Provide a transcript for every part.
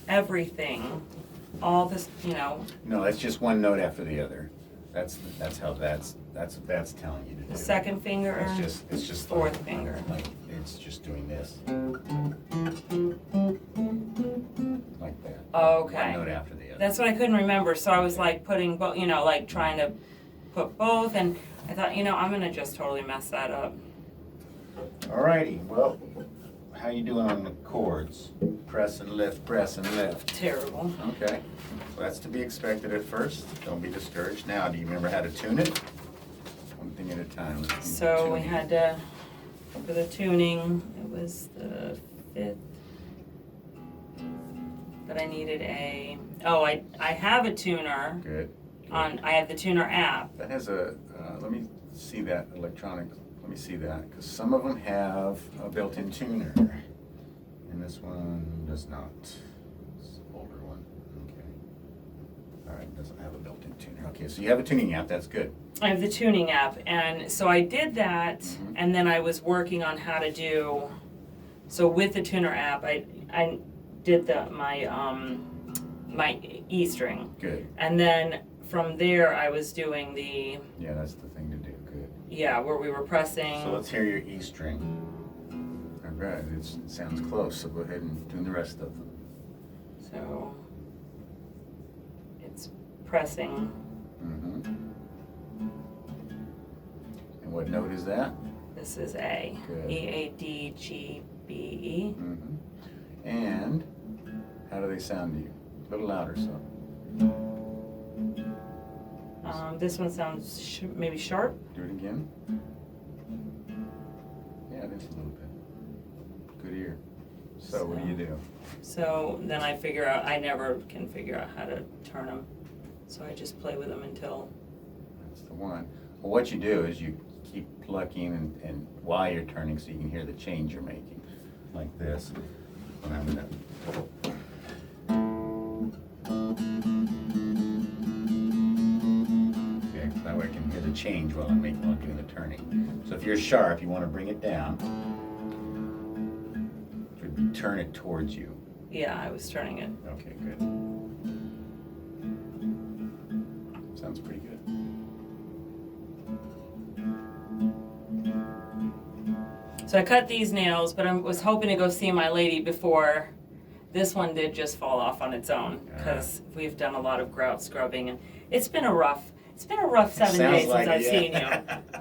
everything, all this, you know, No, that's just one note after the other. That's how that's what that's telling you to do. the second finger, It's just fourth like, finger. Like it's just doing this. Like that. Okay. One note after the other. That's what I couldn't remember, so I was like putting both, you know, like trying to put both, and I thought, you know, I'm gonna just totally mess that up. Alrighty, well, how you doing on the chords? Press and lift, press and lift. Terrible. Okay, well, that's to be expected at first. Don't be discouraged. Now, do you remember how to tune it? One thing at a time. Let's do the So we tuning. had to, for the tuning, it was the 5th. But I needed I have a tuner Good. I have the tuner app. That has a, let me see that electronic, let me see that, because some of them have a built-in tuner, and this one does not. It's an older one, okay. All right, it doesn't have a built-in tuner. Okay, so you have a tuning app, that's good. I have the tuning app, and so I did that, Mhm. and then I was working on how to do, so with the tuner app, I did my E string. Good. And then from there, I was doing the, Yeah, that's the thing to do, good. where we were pressing. So let's hear your E string. All right, it sounds close, so go ahead and tune the rest of them. So it's pressing. Mm-hmm. And what note is that? This is A. Good. E, A, D, G, B, E. Mm-hmm. And how do they sound to you? A little louder, so. This one sounds maybe sharp. Do it again. Yeah, it is a little bit. Good ear. So what do you do? So then I never can figure out how to turn them. So I just play with them until. That's the one. Well, what you do is you keep plucking and while you're turning so you can hear the change you're making. Like this. And I'm gonna. Okay, that way I can hear the change while I'm doing the turning. So if you're sharp, you want to bring it down. It would be turn it towards you. Yeah, I was turning it. Okay, good. Sounds pretty good. So I cut these nails, but I was hoping to go see my lady before. This one did just fall off on its own because we've done a lot of grout scrubbing, and it's been a rough 7 days since I've seen you.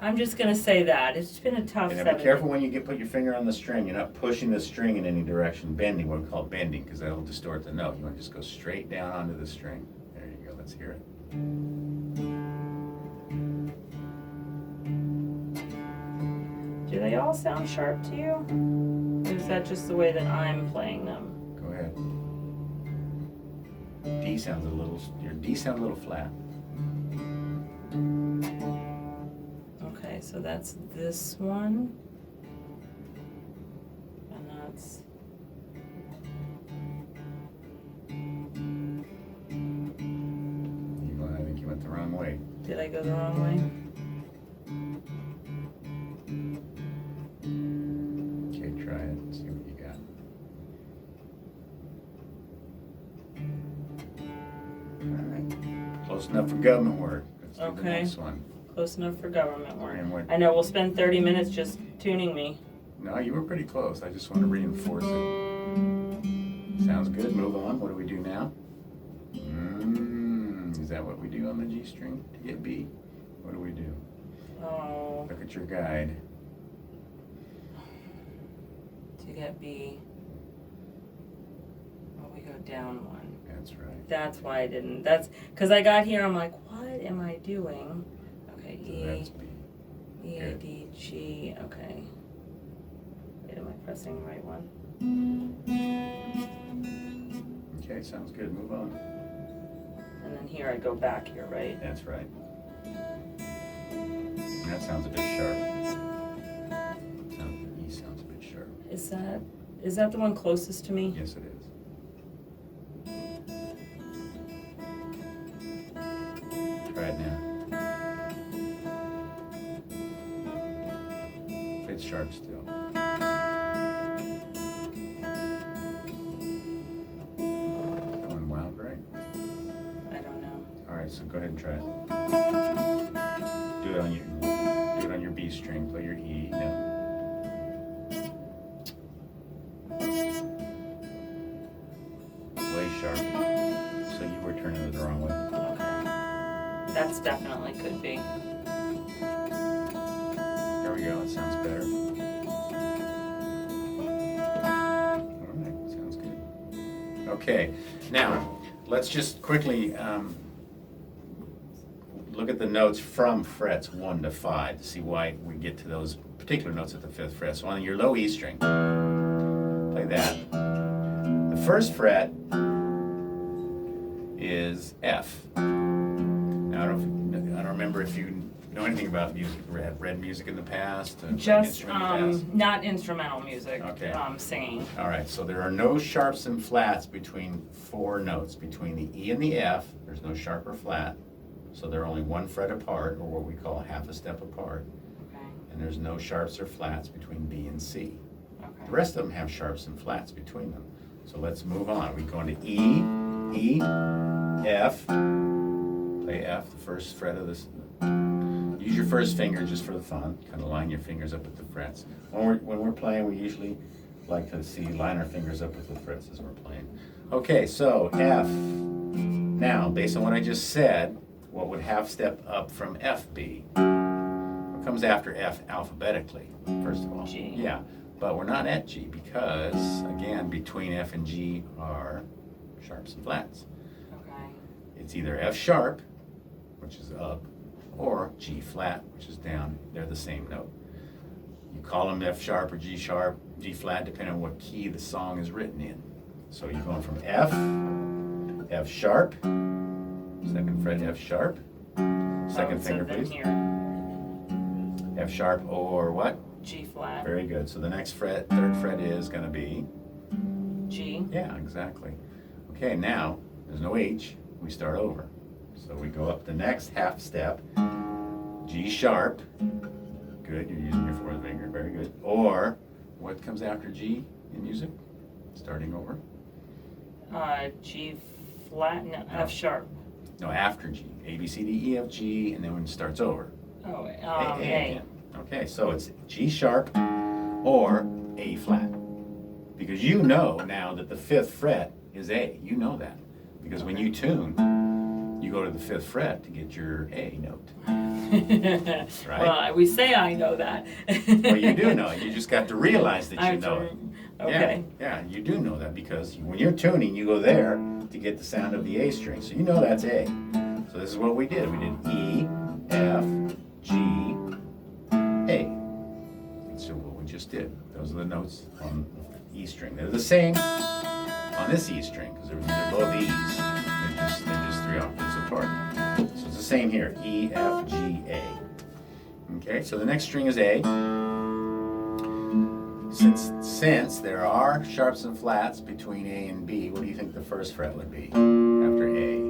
I'm just gonna say that it's been a tough And 7 be careful days. when you put your finger on the string. You're not pushing the string in any direction, bending, what we call bending, because that'll distort the note. You want to just go straight down onto the string. There you go, let's hear it. Do they all sound sharp to you? Or is that just the way that I'm playing them? Go ahead. Your D sounds a little flat. Okay, so that's this one. And that's. I think you went the wrong way. Did I go the wrong way? Okay, try it. See what you got. All right. Close enough for government work. Let's do the Okay. next one. Close enough for government work. And what- I know we'll spend 30 minutes just tuning me. No, you were pretty close. I just want to reinforce it. Sounds good. Move on. What do we do now? Is that what we do on the G string to get B? What do we do? Oh, Look at your guide. to get B. Oh, we go down one. That's right. That's why I didn't. That's because I got here. I'm like, what am I doing? Okay, So E, that's B. E, A, Good. D, G. Okay. Wait, am I pressing the right one? Okay, sounds good. Move on. And then here I go back here, right? That's right. And that sounds a bit sharp. E sounds a bit sharp. Is that the one closest to me? Yes, it is. Try it now. It's sharp still. right, so go ahead and try it. Do it on your B string. Play your E note. Way sharp. So you were turning it the wrong way. Okay. That's definitely could be. There we go. It sounds better. All right, sounds good. Okay, now let's just quickly look at the notes from frets 1 to 5 to see why we get to those particular notes at the 5th fret. So on your low E string, play that. The first fret is F. Now I don't remember if you know anything about music, read music in the past? Just not instrumental music. Okay. Singing. All right, so there are no sharps and flats between 4 notes. Between the E and the F, there's no sharp or flat. So they're only 1 fret apart, or what we call half a step apart. Okay. And there's no sharps or flats between B and C. Okay. The rest of them have sharps and flats between them. So let's move on. We go into E, E, F. Play F, the first fret of this. Use your first finger just for the fun. Kind of line your fingers up with the frets. When we're playing, we usually like to line our fingers up with the frets as we're playing. Okay, so F. Now, based on what I just said, what would half step up from F be? What comes after F alphabetically, first of all? G. Yeah, but we're not at G because, again, between F and G are sharps and flats. Okay. It's either F sharp, which is up, or G flat, which is down. They're the same note. You call them F sharp or G flat, depending on what key the song is written in. So you're going from F, F sharp, second fret F sharp, second finger please, here. F sharp or what? G flat. Very good. So the next fret, third fret is going to be? G. Yeah, exactly. Okay, now there's no H. We start over. So we go up the next half step, G sharp. Good, you're using your fourth finger, very good. Or, what comes after G in music? Starting over? G flat, no, F sharp. No, after G. A, B, C, D, E, F, G, and then when it starts over. Oh, A A. again. Okay, so it's G sharp or A flat. Because you know now that the 5th fret is A. You know that. Because when you tune, you go to the 5th fret to get your A note. Right? Well, we say I know that. Well, you do know it. You just got to realize that you know it. Okay. Yeah, you do know that because when you're tuning, you go there to get the sound of the A string. So you know that's A. So this is what we did. We did E, F, G, A. So what we just did. Those are the notes on the E string. They're the same on this E string because they're both E's. They're just 3 octaves apart. So it's the same here. E, F, G, A. Okay, so the next string is A. Since there are sharps and flats between A and B, what do you think the first fret would be after A?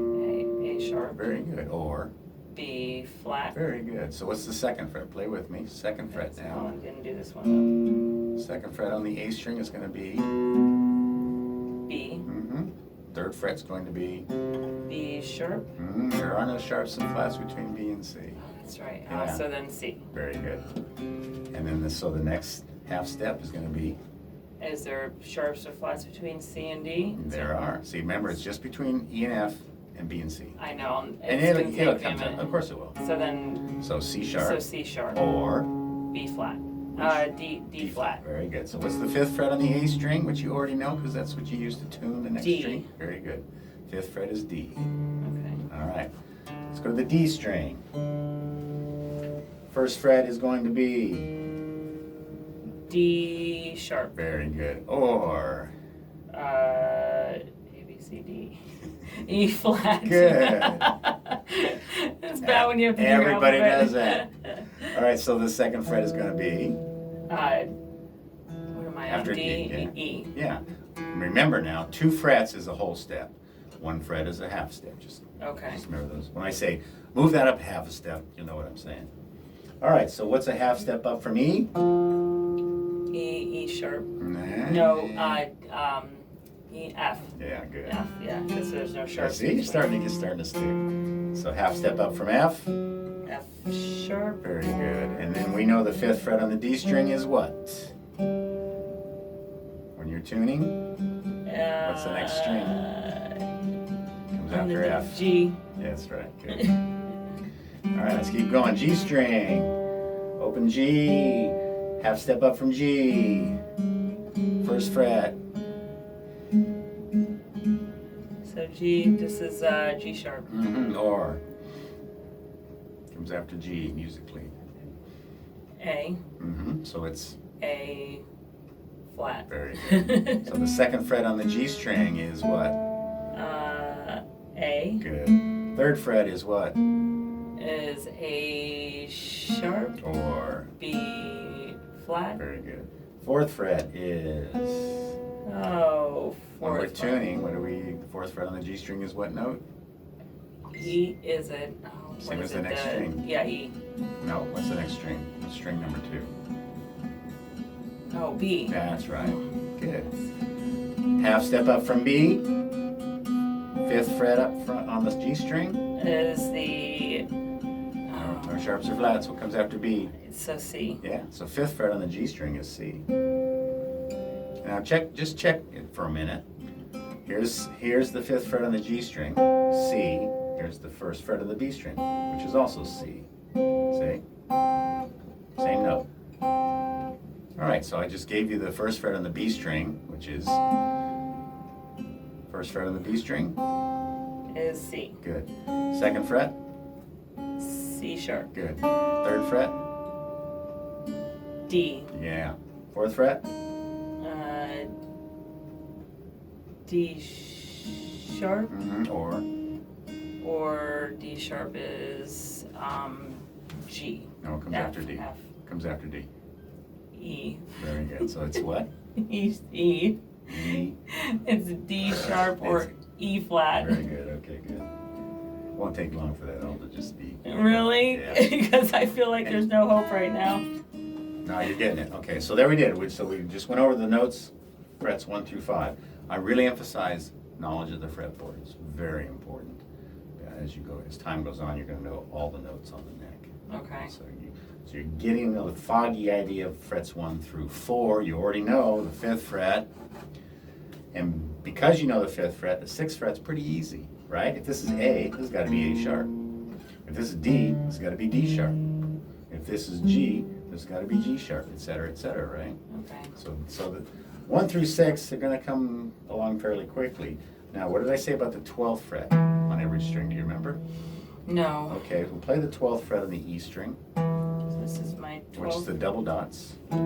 A sharp. Very good. Or? B flat. Very good. So what's the second fret? Play with me. Second fret No, now. I didn't do this one Second fret on the A string is going to be? though. B. Third fret's going to be? B sharp. There are no sharps and flats between B and C. That's right. Yeah. So then C. Very good. And then so the next half step is going to be? Is there sharps or flats between C and D? There are. See, remember, it's just between E and F and B and C. I know. And It's it'll gonna take me a come to, minute. of course it will. So then. So C sharp. So C sharp. Or? B flat. D flat. Very good. So what's the 5th fret on the A string, which you already know because that's what you use to tune the next D. string? Very good. 5th fret is D. Okay. All right. Let's go to the D string. First fret is going to be? D sharp. Very good. Or? A, B, C, D. E flat. Good. It's bad when you have to do your Everybody alphabet. does that. All right, so the second fret is going to be? What am I on? After D, D, yeah. E. Yeah. Remember now, 2 frets is a whole step. 1 fret is a half step. Just remember those. When I say move that up half a step, you'll know what I'm saying. All right, so what's a half step up from E? E sharp. Nah. No, E, F. Yeah, good. F, yeah, because there's no sharp. See, you're starting to stick. So half step up from F. F sharp. Very good. And then we know the 5th fret on the D string is what? When you're tuning, what's the next string? Comes after F. G. That's right. Good. All right, let's keep going. G string. Open G. Half step up from G. 1st fret. So G, this is G sharp. Or comes after G musically. A. So it's A flat. very good. So the 2nd fret on the G string is what? A. Good. 3rd fret is what? Is A sharp. Or B flat. very good. 4th fret is Oh, when we're 4th fret. tuning. What do we? The 4th fret on the G string is what note? E is it? Oh, Same what as is the it? next string. Yeah, E. No. What's the next string? What's string number 2? Oh, B. That's right. Good. Half step up from B. 5th fret up front on the G string. Is the Or sharps or flats. What comes after B? so C. Yeah. So 5th fret on the G string is C. Now just check it for a minute. Here's the 5th fret on the G string, C. Here's the 1st fret of the B string, which is also C. See? Same note. All right, so I just gave you the 1st fret on the B string, which is 1st fret on the B string. Is C. Good. 2nd fret. C sharp. Good. 3rd fret. D. Yeah. 4th fret. D sharp. Or D sharp is G. No, it comes F, after D. F. Comes after D. E. Very good. So it's what? E. E. It's D sharp or E flat. Very good. Okay, good. Won't take long for that all to just be. Really? Yeah. Because I feel like there's no hope right now. No, you're getting it. Okay, so there we did. So we just went over the notes, frets 1 through 5. I really emphasize knowledge of the fretboard. It's very important. As time goes on, you're going to know all the notes on the neck. Okay. So you're getting a foggy idea of frets 1 through 4. You already know the 5th fret. And because you know the 5th fret, the 6th fret's pretty easy, right? If this is A, this has got to be A sharp. If this is D, this has got to be D sharp. If this is G, this has got to be G sharp, et cetera, right? Okay. So the 1 through 6 are going to come along fairly quickly. Now, what did I say about the 12th fret on every string? Do you remember? No. Okay, we'll play the 12th fret on the E string, So this is my 12th. which is the double dots. You're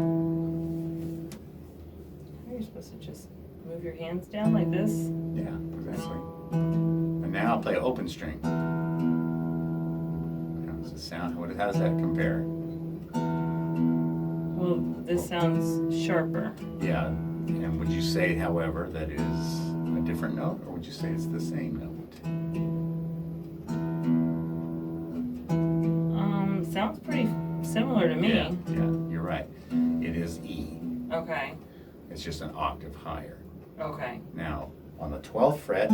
supposed to just move your hands down like this. Yeah, exactly. And now I'll play open string. How does it sound? How does that compare? Well, this sounds sharper. Yeah, and would you say, however, that is a different note, or would you say it's the same note? Sounds pretty similar to me. Yeah, you're right. It is E. Okay. It's just an octave higher. Okay. Now, on the 12th fret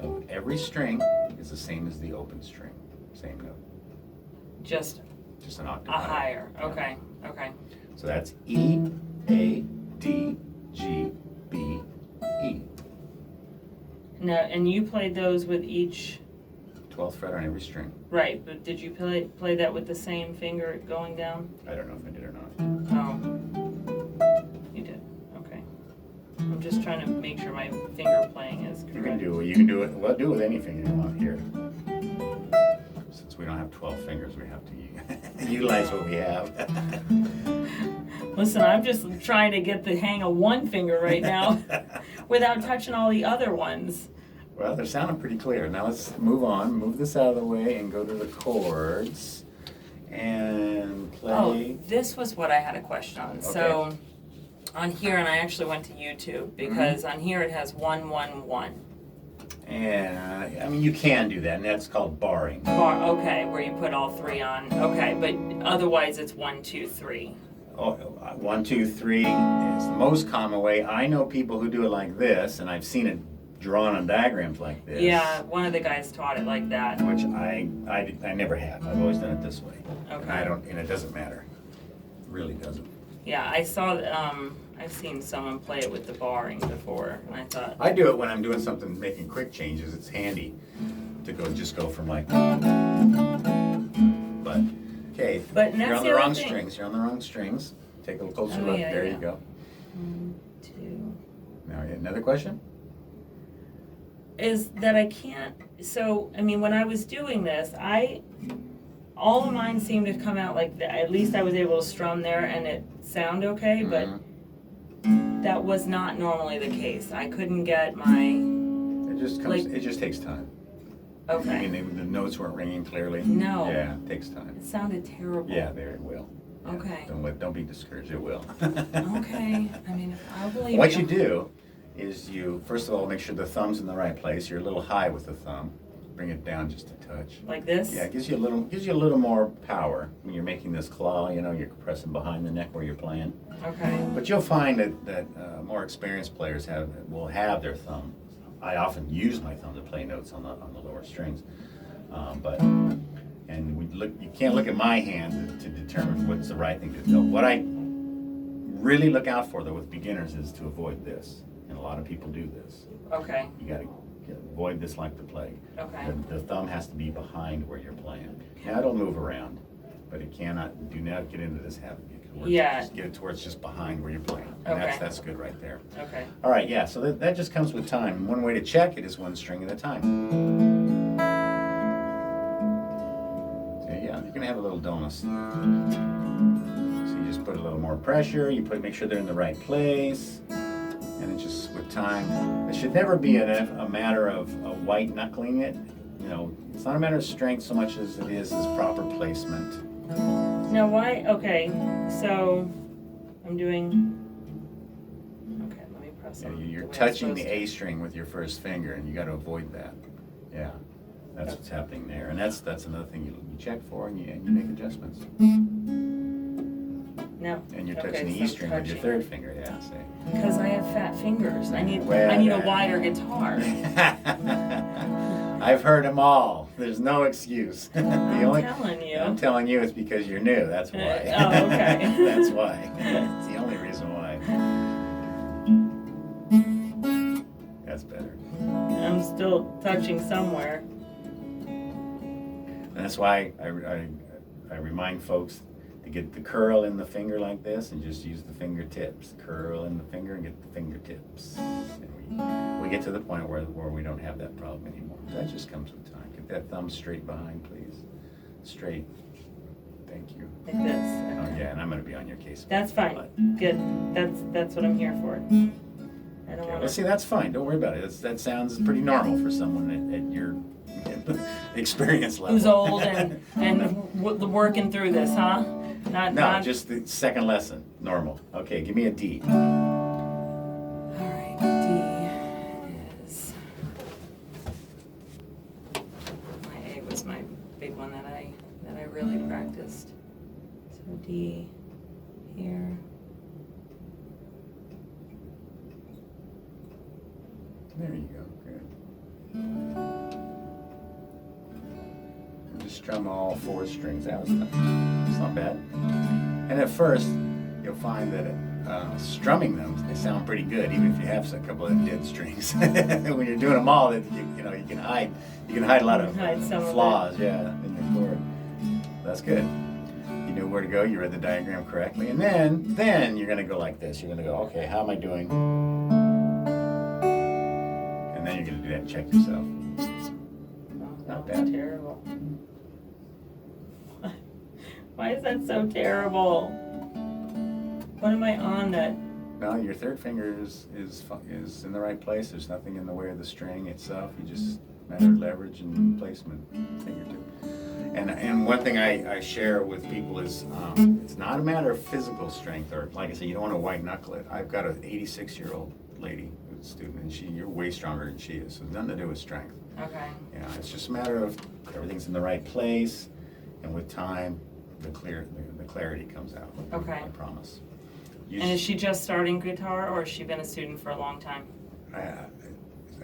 of every string is the same as the open string. Same note. Just Just an octave a higher. Yeah. Okay. Okay. So that's E, A, D, G, B, E. Now, and you played those with each. 12th fret on every string. Right, but did you play that with the same finger going down? I don't know if I did or not. Oh. You did. Okay. I'm just trying to make sure my finger playing is correct. You can do it. Well, do it with any finger you want here. Since we don't have 12 fingers, we have to utilize what we have. Listen, I'm just trying to get the hang of one finger right now without touching all the other ones. Well, they're sounding pretty clear. Now let's move on. Move this out of the way and go to the chords and play. Oh, this was what I had a question on. So on here, and I actually went to YouTube because on here it has 1, 1, 1. And I mean, you can do that, and that's called barring. Okay, where you put all three on. Okay, but otherwise it's 1, 2, 3. Oh, 1, 2, 3 is the most common way. I know people who do it like this, and I've seen it drawn on diagrams like this. Yeah, one of the guys taught it like that. Which I never have. I've always done it this way. Okay. And it doesn't matter. It really doesn't. Yeah, I saw, I've seen someone play it with the barring before, and I thought. I do it when I'm doing something, making quick changes. It's handy to just go from like. But, okay. But you're that's on the the other wrong thing. strings. You're on the wrong strings. Take a little closer Oh, look. yeah, There yeah. you go. 1, 2. Now, another question? Is that I can't, so, I mean, when I was doing this, all of mine seemed to come out like that. At least I was able to strum there and it sound okay, but that was not normally the case. I couldn't get my, It just comes. It just takes time. okay. I mean, the notes weren't ringing clearly. No. Yeah, it takes time. It sounded terrible. Yeah, there it will. Yeah, Okay. Don't be discouraged. It will. Okay, I mean, I believe What you do is you first of all make sure the thumb's in the right place. You're a little high with the thumb. Bring it down just a touch. Like this? Yeah, it gives you a little more power when you're making this claw. You know, you're pressing behind the neck where you're playing. Okay. But you'll find that more experienced players will have their thumb. I often use my thumb to play notes on the lower strings, you can't look at my hand to determine what's the right thing to do. What I really look out for though with beginners is to avoid this, and a lot of people do this. Okay. You got to avoid this like the plague. Okay. The thumb has to be behind where you're playing. Now it'll move around, but it cannot. Do not get into this habit. Yeah. Just get it towards just behind where you're playing. And Okay. that's good right there. Okay. All right, yeah. So that just comes with time. One way to check it is one string at a time. So yeah, you're gonna have a little dullness. So you just put a little more pressure. Make sure they're in the right place. And it's just with time. It should never be a matter of white knuckling it. You know, it's not a matter of strength so much as it is proper placement. Now why, okay, so I'm doing, okay, let me press Yeah, on. you're the way I'm touching the supposed A string with your first finger, and you got to avoid that. Yeah, that's what's happening there, and that's another thing you check for, and you make adjustments. to. No. And you're Okay, touching the so E I'm string with your touching. third finger. Yeah, see. Because I have fat fingers. I need Well, a wider guitar. I've heard them all. There's no excuse. I'm telling you. I'm telling you, it's because you're new. That's why. Oh, okay. That's why. It's the only reason why. That's better. I'm still touching somewhere. And that's why I remind folks to get the curl in the finger like this and just use the fingertips. Curl in the finger and get the fingertips. And we get to the point where we don't have that problem anymore. That just comes with time. Get that thumb straight behind, please. Straight. Thank you. Like this. Oh Okay. yeah, and I'm going to be on your case. That's fine. Good. That's what I'm here for. I don't Okay, want well, see, that's fine. Don't worry about it. That sounds pretty normal for someone at your experience level. Who's old and working through this, huh? No, just the second lesson. Normal. Okay, give me a D. All right, D is. My A was my big one that I really practiced. So D here. There you go. Good. And just strum all 4 strings out. It's not bad. And at first, you'll find that strumming them, they sound pretty good, even if you have a couple of dead strings. When you're doing them all, you can hide a lot of flaws, yeah, in your chord. That's good. You know where to go. You read the diagram correctly, and then you're going to go like this. You're going to go, okay, how am I doing? And then you're going to do that and check yourself. Not That's bad. terrible. Why is that so terrible? What am I on that? No, your third finger is in the right place. There's nothing in the way of the string itself. You just matter of leverage and placement, fingertip. And one thing I share with people is it's not a matter of physical strength, or like I said, you don't want to white knuckle it. I've got an 86-year-old lady who's a student, and you're way stronger than she is. So it's nothing to do with strength. Okay. Yeah, it's just a matter of everything's in the right place, and with time, the clarity comes out. Okay. I promise. And is she just starting guitar, or has she been a student for a long time?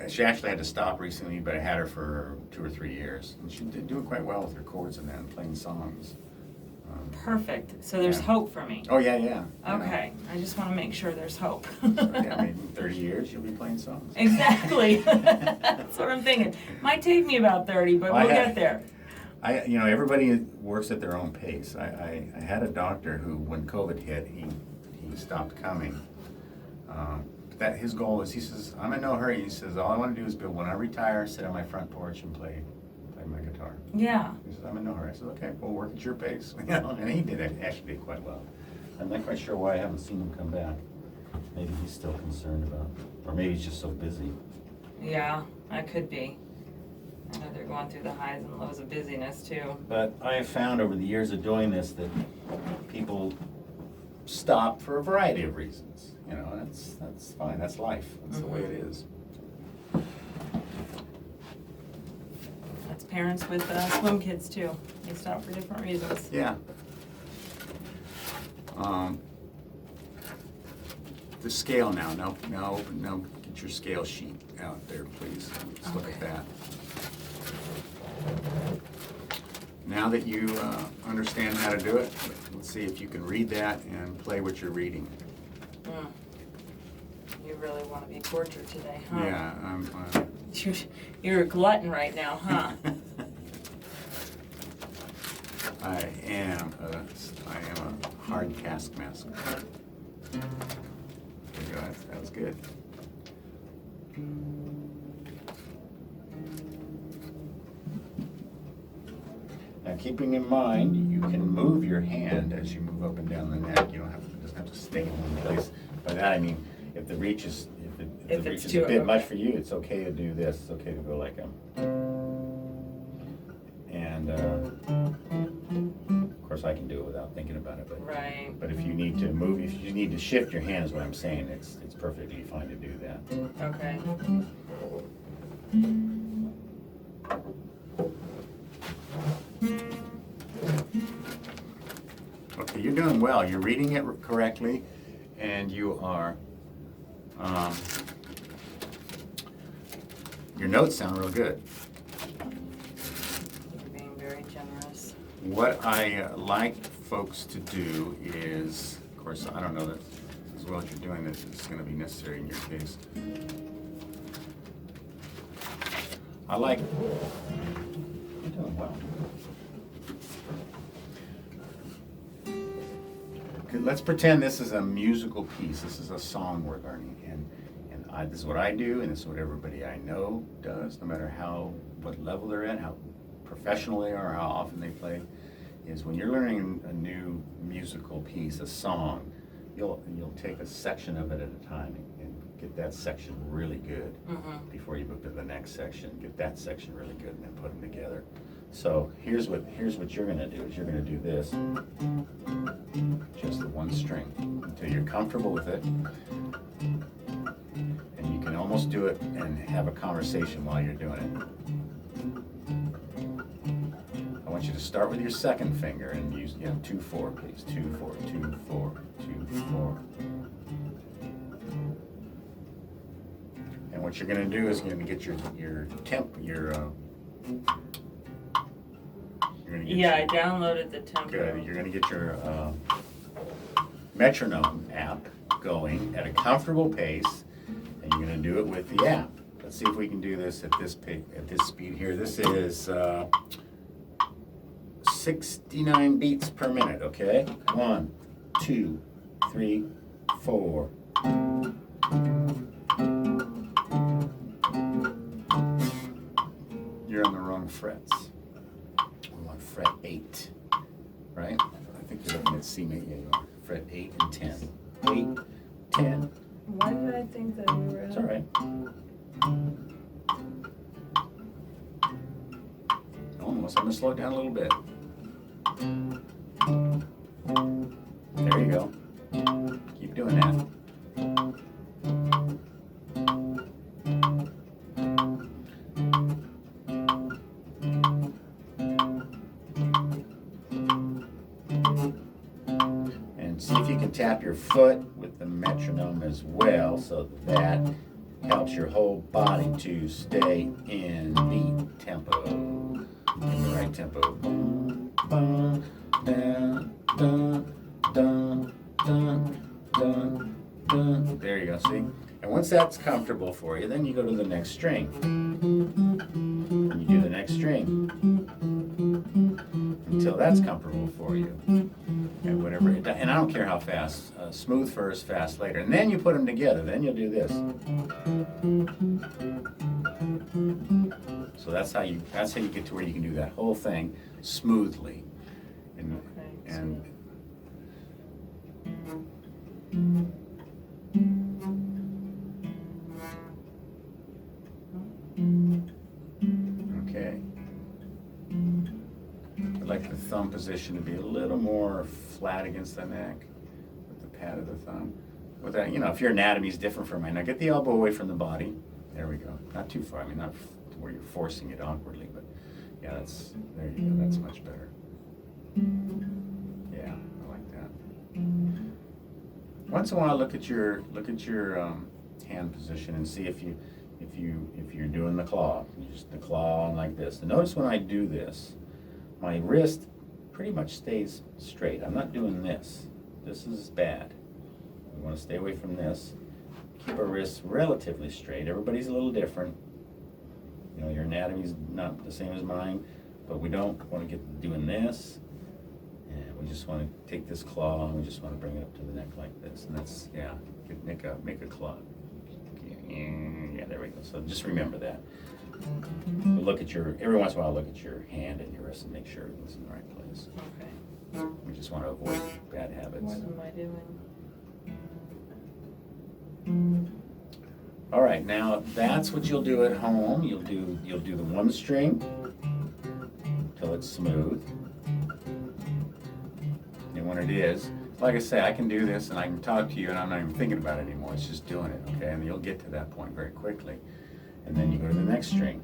She actually had to stop recently, but I had her for 2 or 3 years. And she did do it quite well with her chords and then playing songs. Perfect. So there's Yeah. hope for me. Oh, yeah, yeah. Okay. I just want to make sure there's hope. So, yeah, maybe in 30 years you'll be playing songs. Exactly. That's what I'm thinking. Might take me about 30, but Well, we'll get there. Everybody works at their own pace. I had a doctor who, when COVID hit, he stopped coming. That his goal is, he says, I'm in no hurry. He says, all I want to do is when I retire, sit on my front porch and play my guitar. Yeah. He says, I'm in no hurry. I said, okay, we'll work at your pace. And he actually did quite well. I'm not quite sure why I haven't seen him come back. Maybe he's still concerned about, or maybe he's just so busy. Yeah, that could be. I know they're going through the highs and lows of busyness too. But I have found over the years of doing this that people stop for a variety of reasons. That's fine. That's life. That's the way it is. That's parents with swim kids too. They stop for different reasons. Yeah. The scale now. Now get your scale sheet out there, please. Let's look at that. Now that you understand how to do it, let's see if you can read that and play what you're reading. You really want to be tortured today, huh? Yeah, You're a glutton right now, huh? I am a hard taskmaster. There you go. That was good. Now, keeping in mind, you can move your hand as you move up and down the neck. It doesn't have to stay in one place. By that I mean, if the reach is a bit much for you, it's okay to do this. It's okay to go like and of course I can do it without thinking about it. But Right. But if you need to move, if you need to shift your hand, is what I'm saying. It's perfectly fine to do that. Okay. Okay, you're doing well. You're reading it correctly, and you are. Your notes sound real good. You're being very generous. What I like folks to do is, of course, I don't know that as well as you're doing this, it's going to be necessary in your case. I like. You're doing well. Okay, let's pretend this is a musical piece. This is a song we're learning, and this is what I do, and this is what everybody I know does, no matter what level they're at, how professional they are, how often they play. Is when you're learning a new musical piece, a song, you'll take a section of it at a time and get that section really good before you move to the next section. Get that section really good, and then put them together. So here's what you're going to do. Is you're going to do this, just the one string, until you're comfortable with it, and you can almost do it and have a conversation while you're doing it. I want you to start with your second finger and use 2-4, please. 2-4, 2-4, 2-4. And what you're going to do is you're going to get your temp, I downloaded the tempo. Good. You're going to get your metronome app going at a comfortable pace, and you're going to do it with the app. Let's see if we can do this at this speed here. This is 69 beats per minute. Okay. 1, 2, 3, 4. You're on the wrong frets. We want fret 8, right? I think you're looking at C major. Yeah, you are. Fret 8 and 10. 8, 10. Why did I think that we were... It's all right. Almost. I'm going to slow it down a little bit. There you go. Keep doing that. And see if you can tap your foot with the metronome as well, so that helps your whole body to stay in beat tempo, in the right tempo. Dun, dun, dun, dun, dun, dun. There you go, see? And once that's comfortable for you, then you go to the next string. And you do the next string until that's comfortable for you. And whatever, and I don't care how fast, smooth first, fast later. And then you put them together, then you'll do this. So that's how you get to where you can do that whole thing smoothly. And okay. I'd like the thumb position to be a little more flat against the neck with the pad of the thumb. With that, if your anatomy is different from mine, now get the elbow away from the body. There we go. Not too far. I mean, not to where you're forcing it awkwardly, but yeah, there you go. That's much better. Yeah, I like that. Once in a while, look at your hand position and see if you're doing the claw. Just the claw like this. And notice when I do this, my wrist pretty much stays straight. I'm not doing this. This is bad. We want to stay away from this. Keep our wrists relatively straight. Everybody's a little different. Your anatomy's not the same as mine, but we don't want to get doing this. And we just want to take this claw and we just want to bring it up to the neck like this. And that's, yeah, make a claw. Yeah, there we go. So just remember that. But every once in a while, look at your hand and your wrist and make sure everything's in the right place. Okay. We just want to avoid bad habits. What am I doing? All right, now that's what you'll do at home. You'll do the one string until it's smooth. And when it is, like I say, I can do this and I can talk to you and I'm not even thinking about it anymore. It's just doing it, okay? And you'll get to that point very quickly. And then you go to the next string.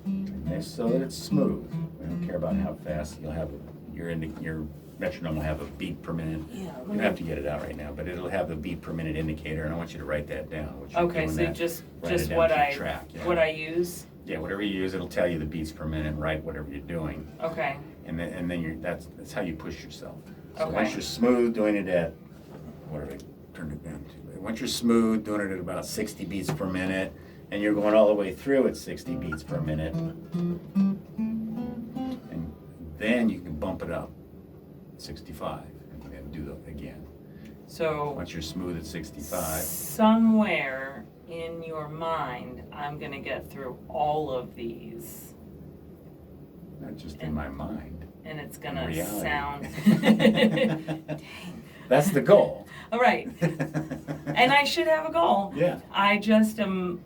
And this, so that it's smooth. We don't care about how fast you'll have your metronome will have a beat per minute. Yeah. You don't have to get it out right now, but it'll have the beat per minute indicator, and I want you to write that down. Okay, so just what I use. Yeah, whatever you use, it'll tell you the beats per minute. Write whatever you're doing. Okay. And then that's how you push yourself. So Okay. once you're smooth doing it at whatever I turned it down to. Once you're smooth doing it at about 60 beats per minute, and you're going all the way through at 60 beats per minute, and then you can bump it up 65 and then do that again. So once you're smooth at 65, somewhere in your mind, I'm gonna get through all of these. Not just in my mind. And it's gonna reality. sound. Dang. That's the goal. All right. And I should have a goal. Yeah. I just am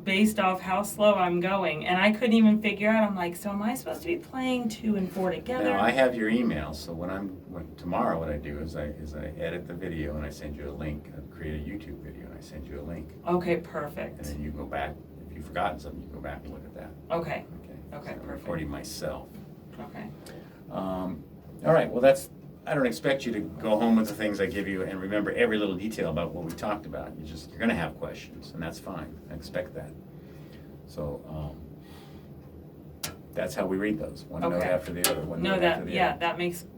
based off how slow I'm going, and I couldn't even figure out. I'm like, so am I supposed to be playing 2 and 4 together? Now I have your email, so tomorrow what I do is I edit the video and I send you a link. I create a YouTube video and I send you a link. Okay, perfect. And then you go back. If you've forgotten something, you go back and look at that. Okay. Okay, so I'm perfect. recording myself. Okay. All right. Well, I don't expect you to go home with the things I give you and remember every little detail about what we talked about. You're going to have questions, and that's fine. I expect that. So that's how we read those. One note after the other.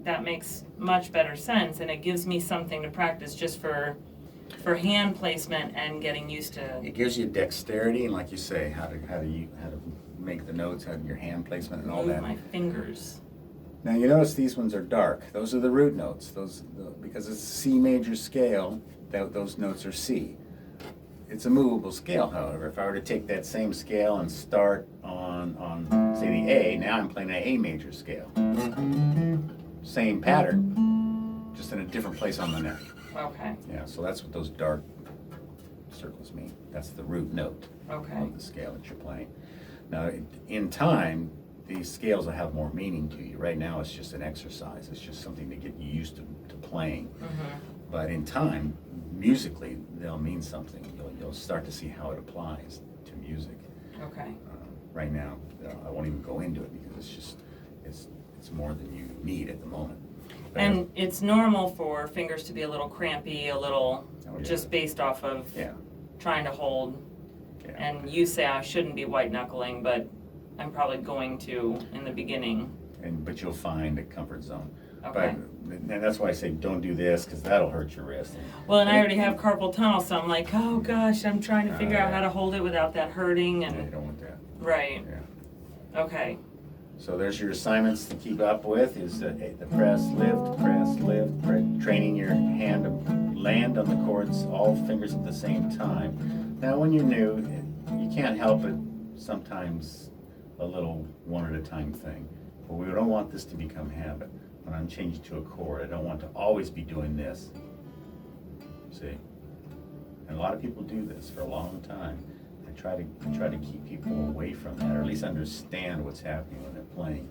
That makes much better sense, and it gives me something to practice just for hand placement and getting used to. It gives you dexterity, and like you say, how to make the notes, how your hand placement and all that. Move my fingers. Now you notice these ones are dark. Those are the root notes. Because it's a C major scale, those notes are C. It's a movable scale, however. If I were to take that same scale and start on say the A, now I'm playing an A major scale. Same pattern, just in a different place on the neck. Okay. Yeah, so that's what those dark circles mean. That's the root note of the scale that you're playing. Now, in time, these scales will have more meaning to you. Right now, it's just an exercise. It's just something to get you used to playing. Mm-hmm. But in time, musically, they'll mean something. You'll start to see how it applies to music. Okay. Right now, I won't even go into it because it's more than you need at the moment. But and it's normal for fingers to be a little crampy, just based off of trying to hold Yeah. And you say I shouldn't be white knuckling, but I'm probably going to in the beginning. But you'll find a comfort zone. Okay. But and that's why I say don't do this, because that'll hurt your wrist. Well, and I already have carpal tunnel, so I'm like, oh gosh, I'm trying to figure out yeah. how to hold it without that hurting. Yeah, you And don't want that. right. Yeah. Okay. So there's your assignments to keep up with, is the press, lift, training your hand to land on the chords, all fingers at the same time. Now when you're new, you can't help it sometimes a little one at a time thing. But we don't want this to become habit. When I'm changing to a chord, I don't want to always be doing this. See? And a lot of people do this for a long time. I try to keep people away from that, or at least understand what's happening when they're playing.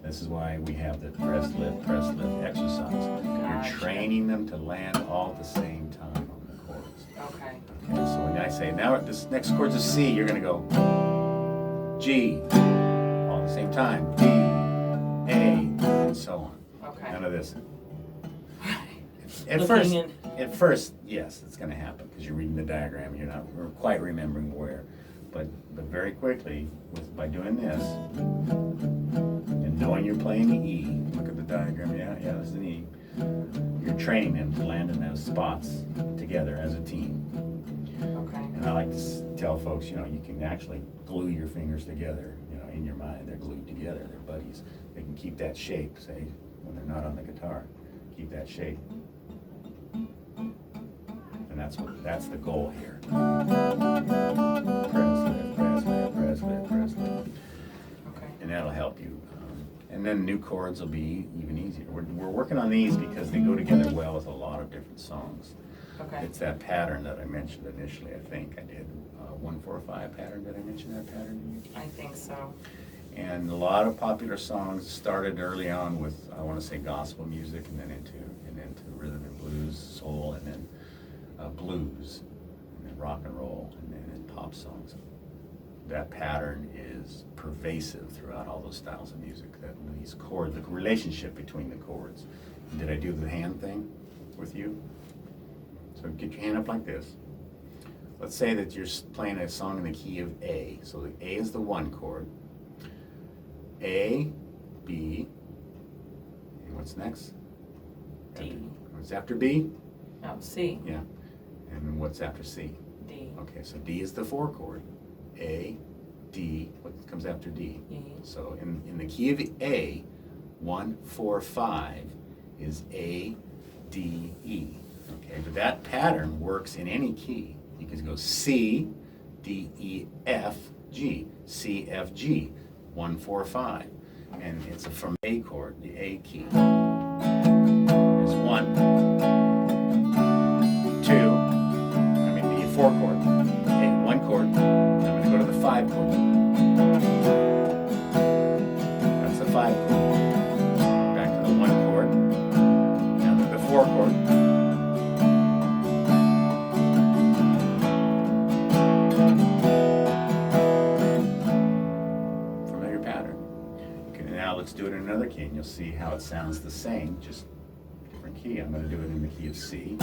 This is why we have the press lift exercise. Gotcha. You're training them to land all at the same time on the chords. Okay. Okay, so when I say now this next chord's a C, you're going to go G all at the same time, D, A, and so on. Okay. None of this. Looking At first, yes, it's going to happen because you're reading the diagram. You're not quite remembering where, but very quickly, by doing this and knowing you're playing the E. Look at the diagram. Yeah, this is an E. You're training them to land in those spots together as a team. Okay. And I like to tell folks, you can actually glue your fingers together. In your mind, they're glued together. They're buddies. They can keep that shape. Say when they're not on the guitar, keep that shape. And that's the goal here. Press lift. Okay. And that'll help you. And then new chords will be even easier. We're working on these because they go together well with a lot of different songs. Okay. It's that pattern that I mentioned initially. I think I did 1-4-5 pattern. Did I mention that pattern? I think so. And a lot of popular songs started early on with, I want to say, gospel music, and then into rhythm and blues, soul, and then blues, and then rock and roll, and then pop songs. That pattern is pervasive throughout all those styles of music. That these chords, the relationship between the chords. Did I do the hand thing with you? So get your hand up like this. Let's say that you're playing a song in the key of A. So the A is the 1 chord. A, B, and what's next? D. What's after B? Oh, C. Yeah. And what's after C? D. Okay, so D is the 4 chord. A, D, what comes after D? E. So in the key of A, 1, 4, 5 is A, D, E. Okay, but that pattern works in any key. You can go C, D, E, F, G, C, F, G, 1, 4, 5. And it's from A chord, the A key. There's 1, 2, the 4 chord, A, 1 chord. I'm going to go to the 5 chord. That's the 5 chord. Back to the 1 chord. Now to the 4 chord. Familiar pattern. Okay, now let's do it in another key, and you'll see how it sounds the same, just different key. I'm going to do it in the key of C.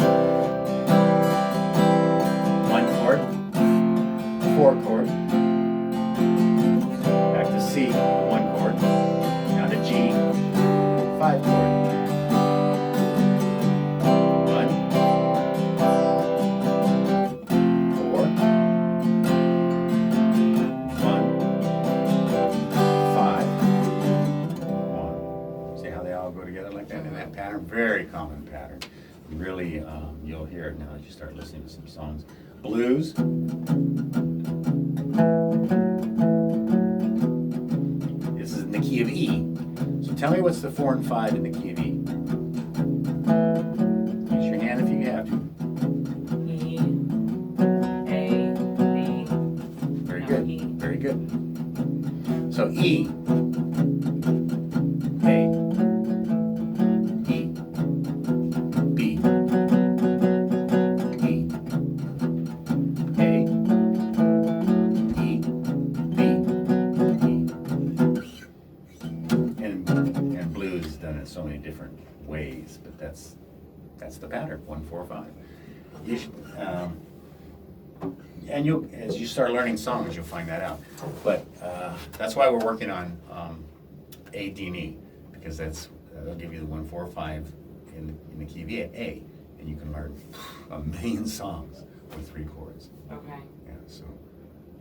1 chord, 4 chord, back to C, 1 chord, now to G, 5 chord. 1, 4, 1, 5, 1. See how they all go together like that in that pattern? Very common pattern. Really, you'll hear it now as you start listening to some songs. Blues. This is in the key of E. So tell me what's the 4 and 5 in the key of E. Use your hand if you have to. E, A, B. Very No, good. E. Very good. So E. A. E. B. E. A, E, B, E. And blues is done in so many different ways, but that's the pattern, 1, 4, 5. and you'll, as you start learning songs, you'll find that out. But that's why we're working on A, D, and E, because they'll give you the 1, 4, 5 in the key of A, and you can learn a million songs with 3 chords. Okay. Yeah, so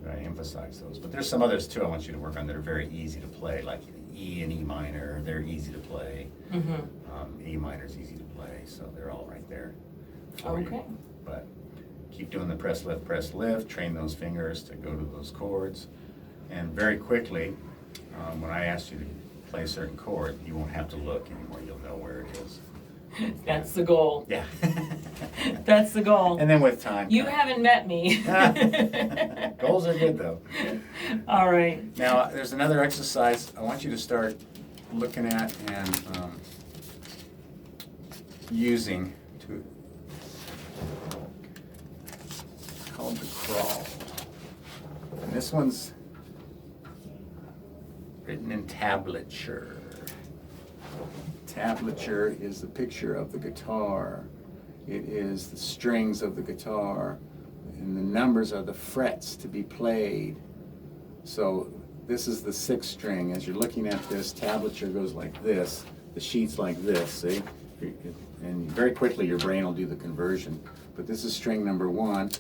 I emphasize those. But there's some others too I want you to work on that are very easy to play, like E and E minor. They're easy to play. Mm-hmm. E minor is easy to play, so they're all right there for you. Okay. But keep doing the press lift, train those fingers to go to those chords. And very quickly, when I ask you to play a certain chord, you won't have to look anymore. You'll know where it is. That's the goal. Yeah. That's the goal. And then with time. You haven't met me. Goals are good though. All right. Now, there's another exercise I want you to start looking at and using to, it's called the crawl. And this one's written in tablature. Tablature is the picture of the guitar. It is the strings of the guitar, and the numbers are the frets to be played. So this is the 6th string. As you're looking at this, tablature goes like this. The sheet's like this, see? And very quickly your brain will do the conversion. But this is string number 1,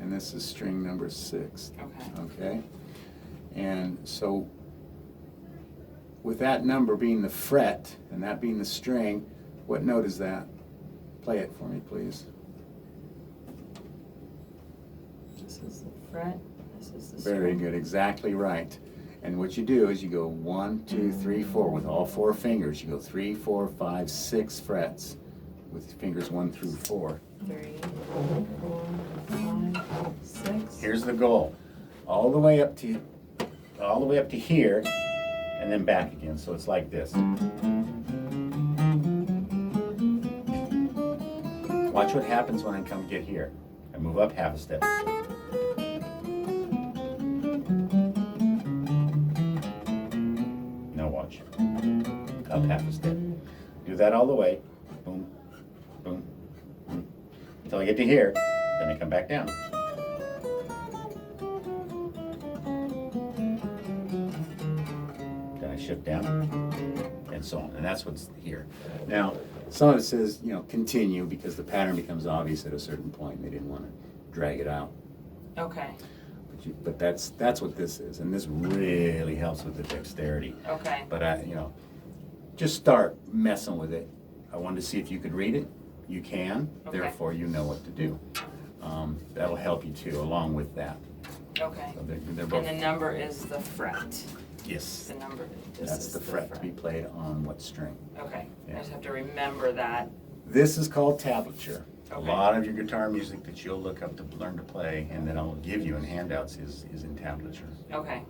and this is string number 6. Okay? And so with that number being the fret and that being the string, what note is that? Play it for me, please. This is the fret. This is the string. Very good, exactly right. And what you do is you go 1, 2, 3, 4 with all 4 fingers. You go 3, 4, 5, 6 frets with fingers 1 through 4. 3, 4, 5, 6. Here's the goal. All the way up to here, and then back again. So it's like this. Watch what happens when I come get here. I move up half a step. Now watch. Up half a step. Do that all the way. Boom, boom, boom. Until I get to here. Then I come back down. Shift down, and so on. And that's what's here. Now, some of it says, continue, because the pattern becomes obvious at a certain point, and they didn't want to drag it out. Okay. But that's what this is, and this really helps with the dexterity. Okay. But just start messing with it. I wanted to see if you could read it. You can. Okay. Therefore, you know what to do. That'll help you too, along with that. Okay. So they're both. And the number is the fret. Yes. The number. That's the fret to be played on what string. Okay. Yeah. I just have to remember that. This is called tablature. Okay. A lot of your guitar music that you'll look up to learn to play, and then I'll give you in handouts is in tablature. Okay.